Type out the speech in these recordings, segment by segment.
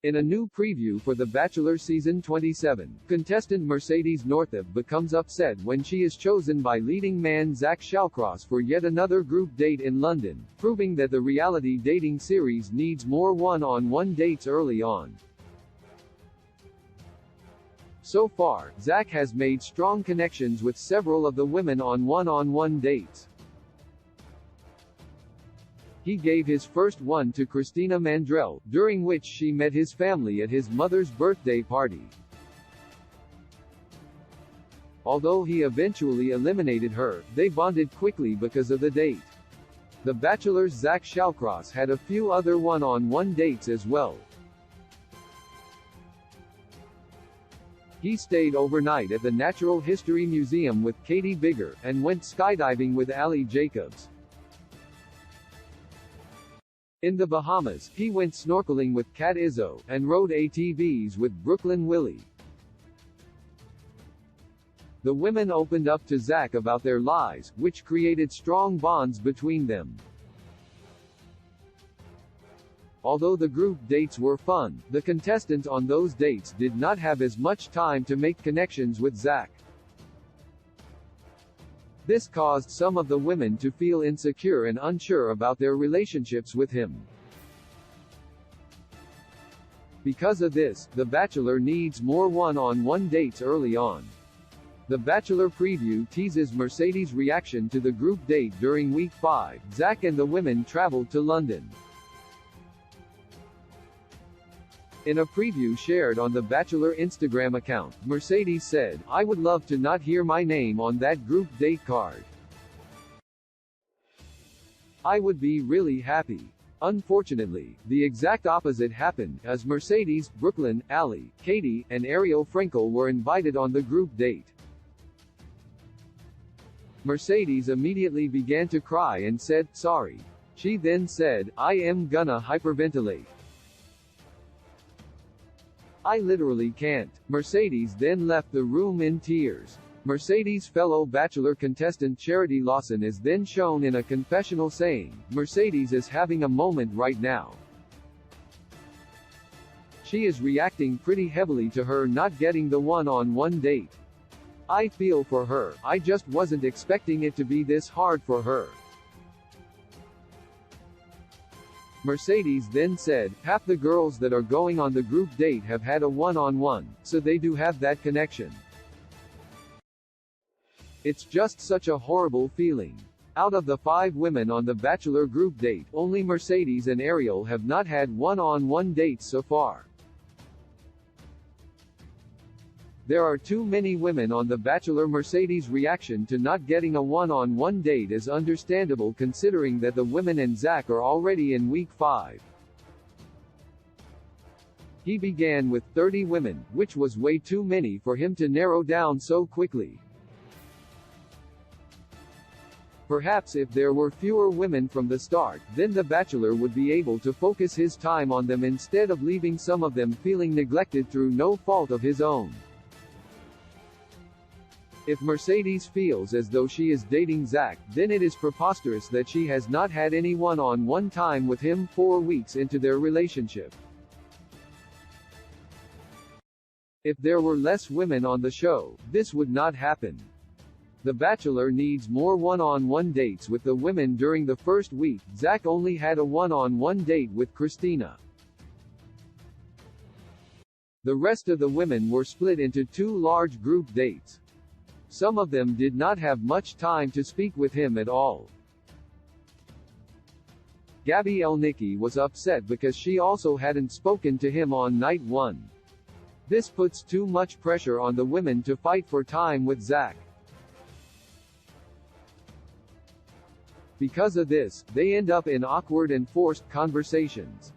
In a new preview for The Bachelor Season 27, contestant Mercedes Northup becomes upset when she is chosen by leading man Zach Shallcross for yet another group date in London, proving that the reality dating series needs more one-on-one dates early on. So far, Zach has made strong connections with several of the women on one-on-one dates. He gave his first one to Christina Mandrell, during which she met his family at his mother's birthday party. Although he eventually eliminated her, they bonded quickly because of the date. The Bachelor's Zach Shallcross had a few other one-on-one dates as well. He stayed overnight at the Natural History Museum with Katie Bigger, and went skydiving with Ali Jacobs. In the Bahamas, he went snorkeling with Kat Izzo, and rode ATVs with Brooklyn Willie. The women opened up to Zach about their lives, which created strong bonds between them. Although the group dates were fun, the contestants on those dates did not have as much time to make connections with Zach. This caused some of the women to feel insecure and unsure about their relationships with him. Because of this, The Bachelor needs more one-on-one dates early on. The Bachelor preview teases Mercedes' reaction to the group date during week 5. Zach and the women traveled to London. In a preview shared on the Bachelor Instagram account, Mercedes said, "I would love to not hear my name on that group date card. I would be really happy." Unfortunately, the exact opposite happened, as Mercedes, Brooklyn, Ali, Katie, and Ariel Frankel were invited on the group date. Mercedes immediately began to cry and said, "Sorry." She then said, "I am gonna hyperventilate. I literally can't." Mercedes then left the room in tears. Mercedes' fellow Bachelor contestant Charity Lawson is then shown in a confessional saying, "Mercedes is having a moment right now. She is reacting pretty heavily to her not getting the one-on-one date. I feel for her, I just wasn't expecting it to be this hard for her." Mercedes then said, "Half the girls that are going on the group date have had a one-on-one, so they do have that connection. It's just such a horrible feeling." Out of the 5 women on the Bachelor group date, only Mercedes and Ariel have not had one-on-one dates so far. There are too many women on The Bachelor. Mercedes' reaction to not getting a one-on-one date is understandable considering that the women and Zach are already in week 5. He began with 30 women, which was way too many for him to narrow down so quickly. Perhaps if there were fewer women from the start, then The Bachelor would be able to focus his time on them instead of leaving some of them feeling neglected through no fault of his own. If Mercedes feels as though she is dating Zach, then it is preposterous that she has not had any one-on-one time with him 4 weeks into their relationship. If there were less women on the show, this would not happen. The Bachelor needs more one-on-one dates with the women during the first week. Zach only had a one-on-one date with Christina. The rest of the women were split into 2 large group dates. Some of them did not have much time to speak with him at all. Gabby Elnicki was upset because she also hadn't spoken to him on night 1. This puts too much pressure on the women to fight for time with Zach. Because of this, they end up in awkward and forced conversations.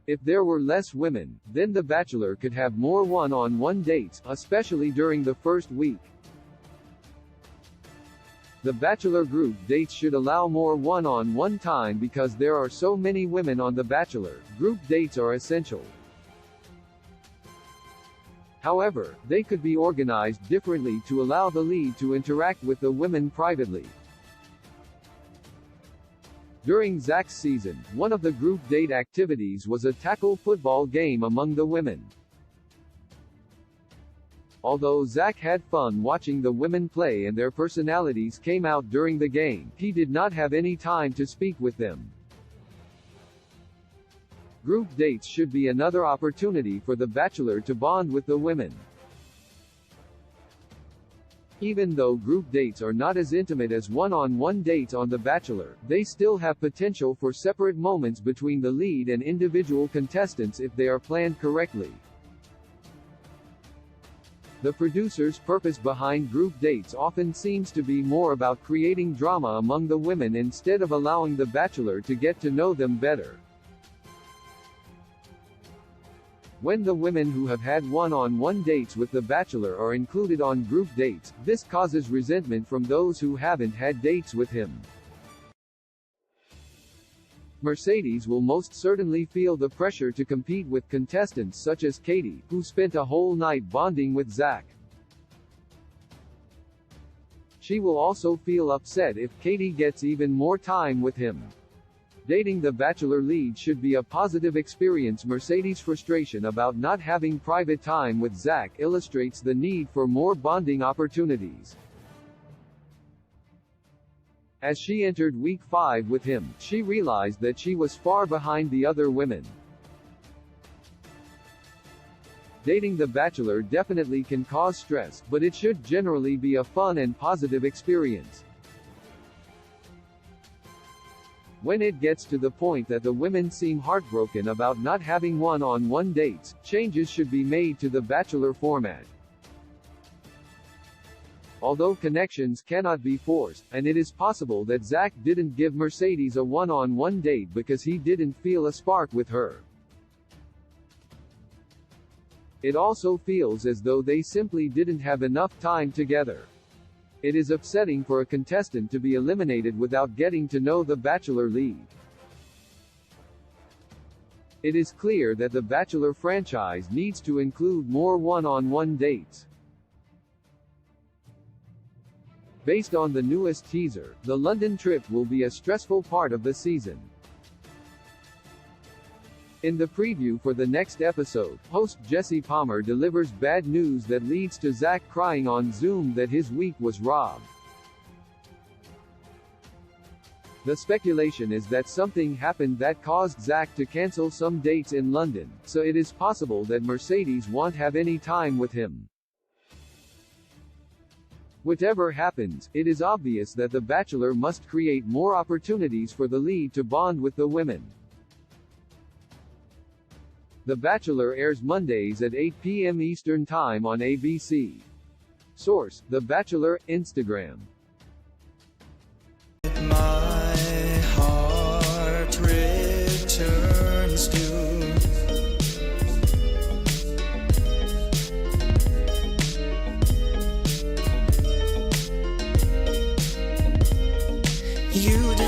If there were less women, then The Bachelor could have more one-on-one dates, especially during the first week. The Bachelor group dates should allow more one-on-one time because there are so many women on The Bachelor. Group dates are essential. However, they could be organized differently to allow the lead to interact with the women privately. During Zach's season, one of the group date activities was a tackle football game among the women. Although Zach had fun watching the women play and their personalities came out during the game, he did not have any time to speak with them. Group dates should be another opportunity for the Bachelor to bond with the women. Even though group dates are not as intimate as one-on-one dates on The Bachelor, they still have potential for separate moments between the lead and individual contestants if they are planned correctly. The producer's purpose behind group dates often seems to be more about creating drama among the women instead of allowing the Bachelor to get to know them better. When the women who have had one-on-one dates with the Bachelor are included on group dates, this causes resentment from those who haven't had dates with him. Mercedes will most certainly feel the pressure to compete with contestants such as Katie, who spent a whole night bonding with Zach. She will also feel upset if Katie gets even more time with him. Dating the Bachelor lead should be a positive experience. Mercedes' frustration about not having private time with Zach illustrates the need for more bonding opportunities. As she entered week 5 with him, she realized that she was far behind the other women. Dating the Bachelor definitely can cause stress, but it should generally be a fun and positive experience. When it gets to the point that the women seem heartbroken about not having one-on-one dates, changes should be made to the Bachelor format. Although connections cannot be forced, and it is possible that Zach didn't give Mercedes a one-on-one date because he didn't feel a spark with her. It also feels as though they simply didn't have enough time together. It is upsetting for a contestant to be eliminated without getting to know the Bachelor lead. It is clear that the Bachelor franchise needs to include more one-on-one dates. Based on the newest teaser, the London trip will be a stressful part of the season. In the preview for the next episode, host Jesse Palmer delivers bad news that leads to Zach crying on Zoom that his week was robbed. The speculation is that something happened that caused Zach to cancel some dates in London, so it is possible that Mercedes won't have any time with him. Whatever happens, it is obvious that The Bachelor must create more opportunities for the lead to bond with the women. The Bachelor airs Mondays at 8 p.m. Eastern Time on ABC. Source: The Bachelor, Instagram. My heart returns to you.